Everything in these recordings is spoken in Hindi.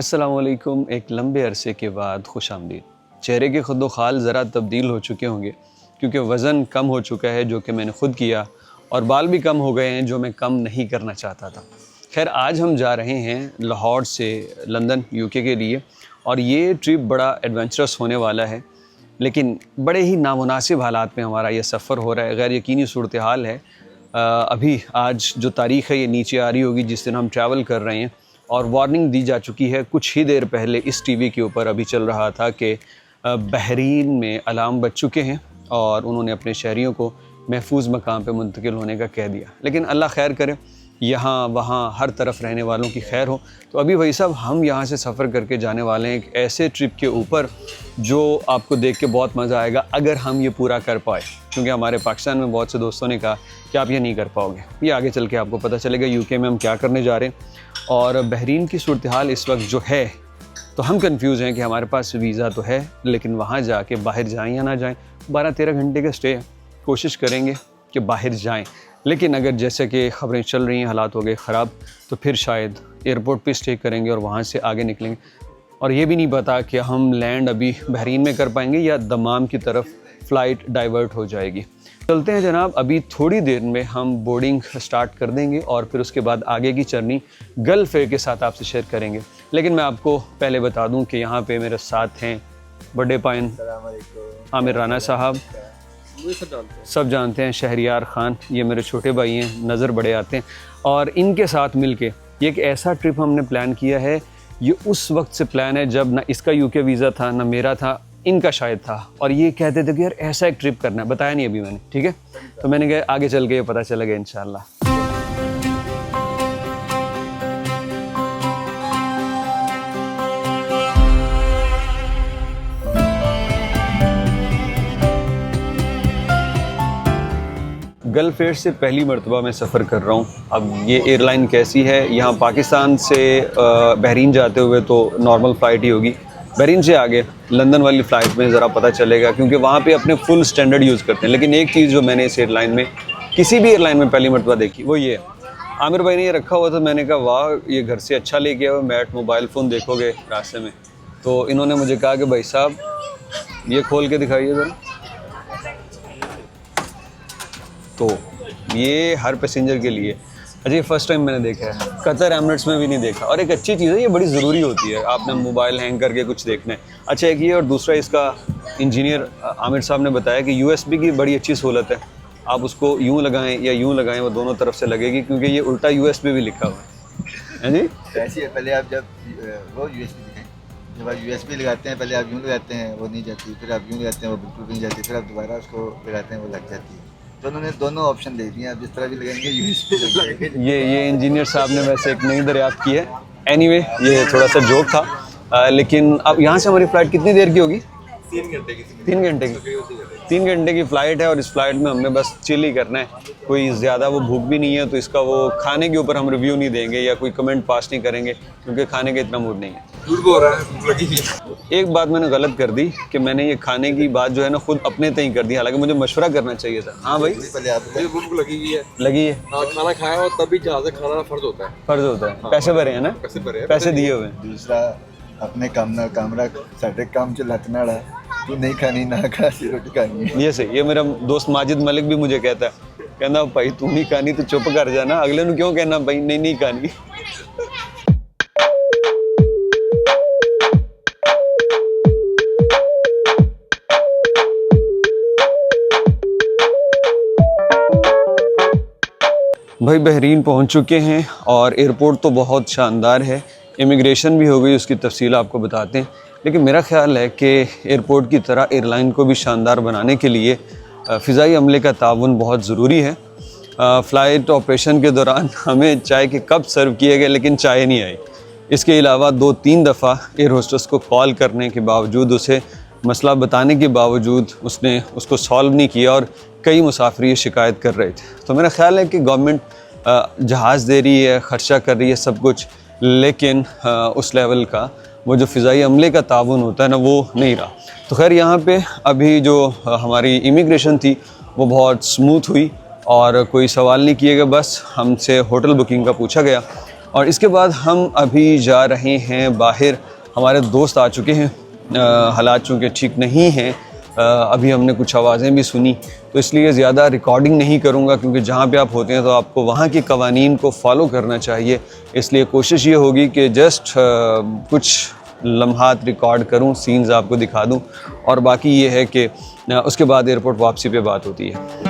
अस्सलामुअलैकुम। एक लंबे अरसे के बाद खुशामदीद। चेहरे के खुद खाल ज़रा तब्दील हो चुके होंगे क्योंकि वज़न कम हो चुका है जो कि मैंने ख़ुद किया, और बाल भी कम हो गए हैं जो मैं कम नहीं करना चाहता था। खैर, आज हम जा रहे हैं लाहौर से लंदन यूके के लिए, और ये ट्रिप बड़ा एडवेंचरस होने वाला है, लेकिन बड़े ही नामुनासिब हालात में हमारा ये सफ़र हो रहा है। गैर यकीनी सूरत हाल है। अभी आज जो तारीख़ है ये नीचे आ रही होगी जिस दिन हम ट्रैवल कर रहे हैं, और वार्निंग दी जा चुकी है। कुछ ही देर पहले इस टीवी के ऊपर अभी चल रहा था कि बहरीन में अलार्म बज चुके हैं और उन्होंने अपने शहरियों को महफूज मकाम पे मुंतकिल होने का कह दिया। लेकिन अल्लाह खैर करे, यहाँ वहाँ हर तरफ रहने वालों की खैर हो। तो अभी भाई साहब हम यहाँ से सफ़र करके जाने वाले हैं एक ऐसे ट्रिप के ऊपर जो आपको देख के बहुत मज़ा आएगा अगर हम ये पूरा कर पाए, क्योंकि हमारे पाकिस्तान में बहुत से दोस्तों ने कहा कि आप ये नहीं कर पाओगे। ये आगे चल के आपको पता चलेगा यूके में हम क्या करने जा रहे हैं। और बहरीन की सूरत हाल इस वक्त जो है, तो हम कंफ्यूज हैं कि हमारे पास वीज़ा तो है, लेकिन वहाँ जाके बाहर जाएं या ना जाएं। 12-13 घंटे का स्टे है, कोशिश करेंगे कि बाहर जाएं। लेकिन अगर जैसे कि ख़बरें चल रही हैं हालात हो गए ख़राब, तो फिर शायद एयरपोर्ट पे स्टे करेंगे और वहाँ से आगे निकलेंगे। और ये भी नहीं पता कि हम लैंड अभी बहरीन में कर पाएंगे या दमाम की तरफ फ़्लाइट डाइवर्ट हो जाएगी। चलते हैं जनाब, अभी थोड़ी देर में हम बोर्डिंग स्टार्ट कर देंगे और फिर उसके बाद आगे की जर्नी गल्फ़ एयर के साथ आपसे शेयर करेंगे। लेकिन मैं आपको पहले बता दूं कि यहाँ पे मेरे साथ हैं बड़े पाइन आमिर राना साहब, सब जानते हैं, शहरियार ख़ान, ये मेरे छोटे भाई हैं, नज़र बड़े आते हैं। और इनके साथ मिलके ये एक ऐसा ट्रिप हमने प्लान किया है। ये उस वक्त से प्लान है जब ना इसका यूके वीज़ा था ना मेरा था, इनका शायद था, और ये कहते थे कि यार ऐसा एक ट्रिप करना है। बताया नहीं अभी मैंने, ठीक है? तो मैंने कहा आगे चल के ये पता चलेगा इंशाल्लाह। गल्फ़ एयर से पहली मरतबा मैं सफ़र कर रहा हूँ। अब ये एयरलाइन कैसी है, यहाँ पाकिस्तान से बहरीन जाते हुए तो नॉर्मल फ़्लाइट ही होगी, बहरीन से आगे लंदन वाली फ़्लाइट में ज़रा पता चलेगा, क्योंकि वहाँ पे अपने फुल स्टैंडर्ड यूज़ करते हैं। लेकिन एक चीज़ जो मैंने इस एयरलाइन में, किसी भी एयरलाइन में पहली मरतबा देखी, वो ये आमिर भाई ने ये रखा हुआ था। मैंने कहा वाह, ये घर से अच्छा लेके आओ, मैट मोबाइल फ़ोन देखोगे रास्ते में। तो इन्होंने मुझे कहा कि भाई साहब ये खोल के दिखाइए ज़रा। तो ये हर पैसेंजर के लिए, अच्छा ये फ़र्स्ट टाइम मैंने देखा है, कतर एमिरेट्स में भी नहीं देखा। और एक अच्छी चीज़ है, ये बड़ी ज़रूरी होती है, आपने मोबाइल हैंग करके कुछ देखना है। अच्छा एक ये, और दूसरा इसका इंजीनियर आमिर साहब ने बताया कि USB की बड़ी अच्छी सहूलत है। आप उसको यूँ लगाएं या यूँ लगाएं, वो दोनों तरफ से लगेगी, क्योंकि ये उल्टा USB भी लिखा हुआ है जी। ऐसी है, पहले आप जब वो USB दिखाएं, जब आप USB लगाते हैं, पहले आप यूँ लगाते हैं वो नहीं जाती, फिर आप यूँ लगाते हैं वो बिल्कुल नहीं जाती, फिर आप दोबारा उसको लगाते हैं वो लग जाती है। तो उन्होंने दोनों ऑप्शन दे दिए, आप जिस तरह भी लगाएंगे USB लग जाएगा। ये इंजीनियर साहब ने वैसे एक नई दरियाफ्त की है। एनीवे, ये थोड़ा सा जोक था। लेकिन अब यहाँ से हमारी फ़्लाइट कितनी देर की होगी? 3 घंटे की। 3 घंटे की 3 घंटे की फ़्लाइट है, और इस फ्लाइट में हमने बस चिल ही करना है। कोई ज़्यादा वो भूख भी नहीं है, तो इसका वो खाने के ऊपर हम रिव्यू नहीं देंगे या कोई कमेंट पास नहीं करेंगे, क्योंकि खाने का इतना मूड नहीं है। झूठ बोल रहा है, भूख लगी है। एक बात मैंने गलत कर दी कि मैंने ये खाने की बात जो है ना खुद अपने तय कर दी, हालांकि मुझे मशवरा करना चाहिए था। हाँ भाई, पहले आप भूख लगी हुई है, लगी है। हाँ, खाना खाया और तभी जहाँ से खाना फर्ज होता है। फर्ज होता है, पैसे भरे हैं ना, पैसे दिए हुए हैं। दूसरा अपने कामरा साढ़े काम च लत नाल है, तू नहीं खानी ना खा, सिर्फ रोटी खानी है। ये सही। ये मेरा दोस्त माजिद मलिक भी मुझे कहता है, कहना भाई तू नहीं खानी तो चुप कर जाना, अगले ਨੂੰ क्यों कहना भाई नहीं खानी। भाई बहरीन पहुंच चुके हैं और एयरपोर्ट तो बहुत शानदार है, इमिग्रेशन भी हो गई, उसकी तफसील आपको बताते हैं। लेकिन मेरा ख़्याल है कि एयरपोर्ट की तरह एयरलाइन को भी शानदार बनाने के लिए फ़िज़ाई अमले का ताउन बहुत ज़रूरी है। फ़्लाइट ऑपरेशन के दौरान हमें चाय के कप सर्व किए गए, लेकिन चाय नहीं आई। इसके अलावा 2-3 दफ़ा एयर होस्टेस को कॉल करने के बावजूद, उसे मसला बताने के बावजूद उसने उसको सॉल्व नहीं किया, और कई मुसाफिर ये शिकायत कर रहे थे। तो मेरा ख़्याल है कि गवर्नमेंट जहाज़ दे रही है, ख़र्चा कर रही है, सब कुछ, लेकिन उस लेवल का वो जो फ़िज़ाई अमले का ताउन होता है ना, वो नहीं रहा। तो खैर यहाँ पे अभी जो हमारी इमिग्रेशन थी वो बहुत स्मूथ हुई और कोई सवाल नहीं किए गए, बस हमसे होटल बुकिंग का पूछा गया और इसके बाद हम अभी जा रहे हैं बाहर, हमारे दोस्त आ चुके हैं। हालात चूँकि ठीक नहीं हैं, अभी हमने कुछ आवाज़ें भी सुनी, तो इसलिए ज़्यादा रिकॉर्डिंग नहीं करूँगा, क्योंकि जहाँ पे आप होते हैं तो आपको वहाँ के कवानीन को फॉलो करना चाहिए। इसलिए कोशिश ये होगी कि जस्ट कुछ लम्हात रिकॉर्ड करूँ, सीन्स आपको दिखा दूँ, और बाकी ये है कि उसके बाद एयरपोर्ट वापसी पे बात होती है।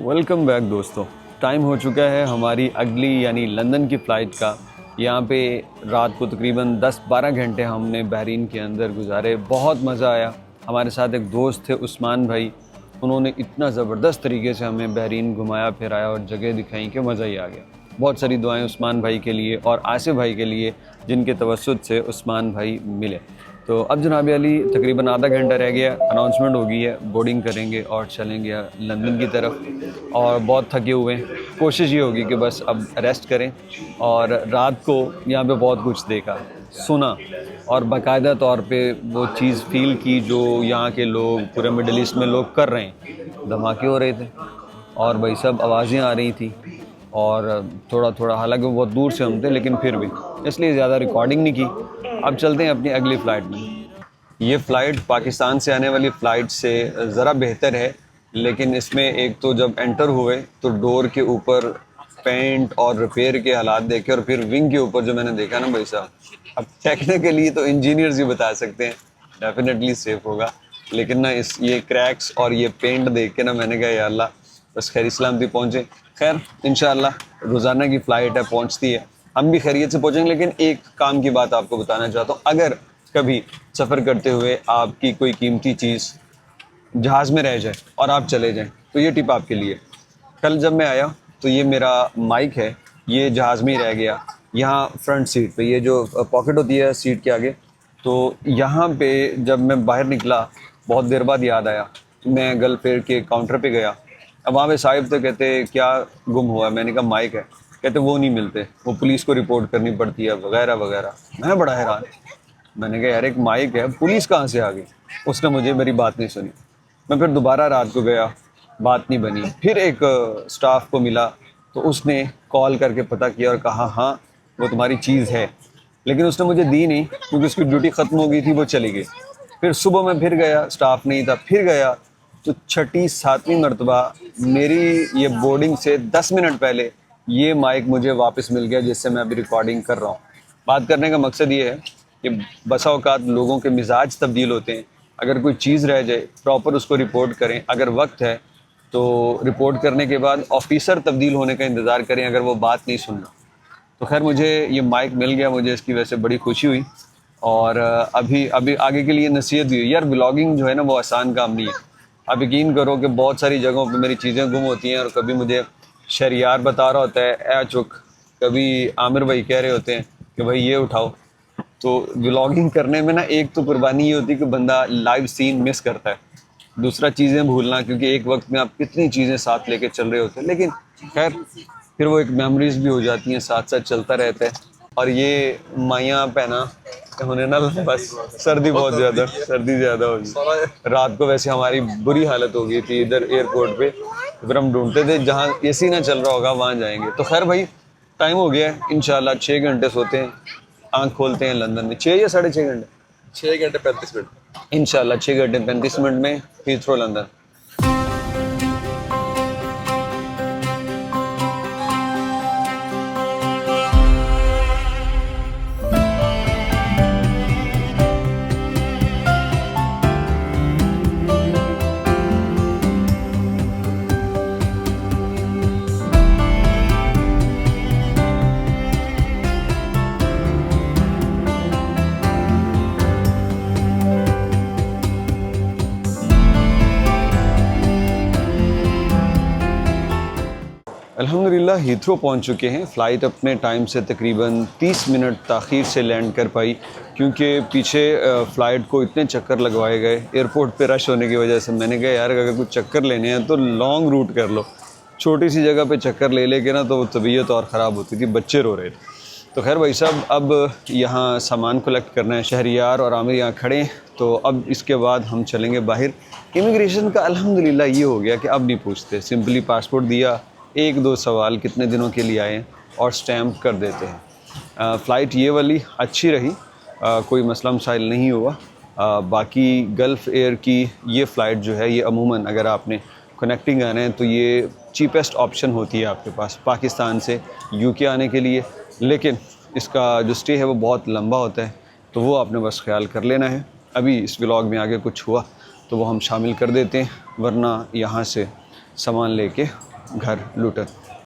वेलकम बैक दोस्तों, टाइम हो चुका है हमारी अगली यानी लंदन की फ़्लाइट का। यहाँ पे रात को तकरीबन 10-12 घंटे हमने बहरीन के अंदर गुजारे। बहुत मज़ा आया। हमारे साथ एक दोस्त थे उस्मान भाई, उन्होंने इतना ज़बरदस्त तरीके से हमें बहरीन घुमाया फिराया और जगह दिखाई कि मज़ा ही आ गया। बहुत सारी दुआएं उस्मान भाई के लिए और आसिफ भाई के लिए, जिनके तवस्सुत से उस्मान भाई मिले। तो अब जनाब अली तकरीबन आधा घंटा रह गया, अनाउंसमेंट हो गई है, बोर्डिंग करेंगे और चलेंगे लंदन की तरफ। और बहुत थके हुए हैं, कोशिश ये होगी कि बस अब रेस्ट करें। और रात को यहाँ पे बहुत कुछ देखा, सुना और बाकायदा तौर पे वो चीज़ फ़ील की जो यहाँ के लोग पूरे मिडल ईस्ट में लोग कर रहे हैं। धमाके हो रहे थे और भाई सब आवाज़ें आ रही थी, और थोड़ा थोड़ा, हालांकि बहुत दूर से हम थे लेकिन फिर भी, इसलिए ज़्यादा रिकॉर्डिंग नहीं की। अब चलते हैं अपनी अगली फ़्लाइट में। ये फ़्लाइट पाकिस्तान से आने वाली फ़्लाइट से ज़रा बेहतर है, लेकिन इसमें एक तो जब एंटर हुए तो डोर के ऊपर पेंट और रिपेयर के हालात देखे, और फिर विंग के ऊपर जो मैंने देखा ना भाई साहब, अब टेक्निकली तो इंजीनियर्स ही बता सकते हैं, डेफिनेटली सेफ़ होगा, लेकिन ना ये क्रैक्स और ये पेंट देख के ना मैंने कहा या अल्लाह बस खैर सलामती पहुँचे। खैर इंशाअल्लाह रोज़ाना की फ़्लाइट है, पहुँचती है, हम भी खैरियत से पहुँचेंगे। लेकिन एक काम की बात आपको बताना चाहता हूँ, अगर कभी सफ़र करते हुए आपकी कोई कीमती चीज़ जहाज़ में रह जाए और आप चले जाएं, तो ये टिप आपके लिए। कल जब मैं आया तो ये मेरा माइक है, ये जहाज़ में ही रह गया। यहाँ फ्रंट सीट पे ये जो पॉकेट होती है सीट के आगे, तो यहाँ पे जब मैं बाहर निकला बहुत देर बाद याद आया, मैं गल फेयर के काउंटर पे गया। अब वहाँ पे साहिब तो कहते क्या गुम हुआ, मैंने कहा माइक है, कहते वो नहीं मिलते, वो पुलिस को रिपोर्ट करनी पड़ती है वगैरह वगैरह। मैं बड़ा हैरान, मैंने कहा यार एक माइक है, पुलिस कहाँ से आ गई। उसने मुझे मेरी बात नहीं सुनी। मैं फिर दोबारा रात को गया, बात नहीं बनी। फिर एक स्टाफ को मिला तो उसने कॉल करके पता किया और कहा हाँ वो तुम्हारी चीज़ है, लेकिन उसने मुझे दी नहीं क्योंकि उसकी ड्यूटी ख़त्म हो गई थी, वो चली गई। फिर सुबह मैं फिर गया, स्टाफ नहीं था, फिर गया तो 6-7वीं मरतबा मेरी ये बोर्डिंग से 10 मिनट पहले ये माइक मुझे वापस मिल गया, जिससे मैं अभी रिकॉर्डिंग कर रहा हूँ। बात करने का मकसद ये है कि बसा औकात लोगों के मिजाज तब्दील होते हैं। अगर कोई चीज़ रह जाए प्रॉपर उसको रिपोर्ट करें, अगर वक्त है तो रिपोर्ट करने के बाद ऑफिसर तब्दील होने का इंतज़ार करें अगर वो बात नहीं सुनना। तो खैर मुझे ये माइक मिल गया, मुझे इसकी वजह से बड़ी खुशी हुई। और अभी आगे के लिए नसीहत हुई यार, ब्लॉगिंग जो है ना वो आसान काम नहीं है। आप यकीन करो कि बहुत सारी जगहों पे मेरी चीज़ें गुम होती हैं, और कभी मुझे शहरियार बता रहा होता है ए चुक, कभी आमिर भाई कह रहे होते हैं कि भाई ये उठाओ। तो व्लॉगिंग करने में ना एक तो कुर्बानी ये होती है कि बंदा लाइव सीन मिस करता है, दूसरा चीज़ें भूलना, क्योंकि एक वक्त में आप कितनी चीज़ें साथ लेके चल रहे होते हैं। लेकिन खैर फिर वो एक मेमोरीज भी हो जाती हैं, साथ साथ चलता रहता है। और ये माइयाँ पहना होने ना, बस सर्दी बहुत ज़्यादा हो गई। रात को वैसे हमारी बुरी हालत हो गई थी इधर एयरपोर्ट पे, फिर हम ढूंढते थे जहाँ एसी ना चल रहा होगा वहाँ जाएंगे। तो खैर भाई टाइम हो गया है, इंशाल्लाह 6 घंटे सोते हैं, आँख खोलते हैं लंदन में 6 या 6.5 घंटे, 6 घंटे 35 मिनट इंशाल्लाह 6 घंटे 35 मिनट में हीथ्रो लंदन। अल्हम्दुलिल्लाह हीथ्रो पहुंच चुके हैं। फ़्लाइट अपने टाइम से तकरीबन 30 मिनट ताख़ीर से लैंड कर पाई, क्योंकि पीछे फ़्लाइट को इतने चक्कर लगवाए गए एयरपोर्ट पे रश होने की वजह से। मैंने कहा यार अगर कुछ चक्कर लेने हैं तो लॉन्ग रूट कर लो, छोटी सी जगह पे चक्कर ले लेके ना तो तबीयत और ख़राब होती थी, बच्चे रो रहे थे। तो खैर भाई साहब अब यहाँ सामान कलेक्ट करना है। शहरियार और आमिर यहाँ खड़े हैं, तो अब इसके बाद हम चलेंगे बाहर। इमिग्रेशन का अल्हम्दुलिल्लाह ये हो गया कि अब नहीं पूछते, सिंपली पासपोर्ट दिया, एक दो सवाल कितने दिनों के लिए आए और स्टैम्प कर देते हैं। फ़्लाइट ये वाली अच्छी रही, कोई मसला मसाइल नहीं हुआ। बाकी गल्फ़ एयर की ये फ़्लाइट जो है ये अमूमन अगर आपने कनेक्टिंग आना है तो ये चीपेस्ट ऑप्शन होती है आपके पास पाकिस्तान से यूके आने के लिए, लेकिन इसका जो स्टे है वो बहुत लंबा होता है, तो वो आपने बस ख्याल कर लेना है। अभी इस व्लॉग में आगे कुछ हुआ तो वो हम शामिल कर देते हैं, वरना यहाँ से सामान लेके घर लुटत।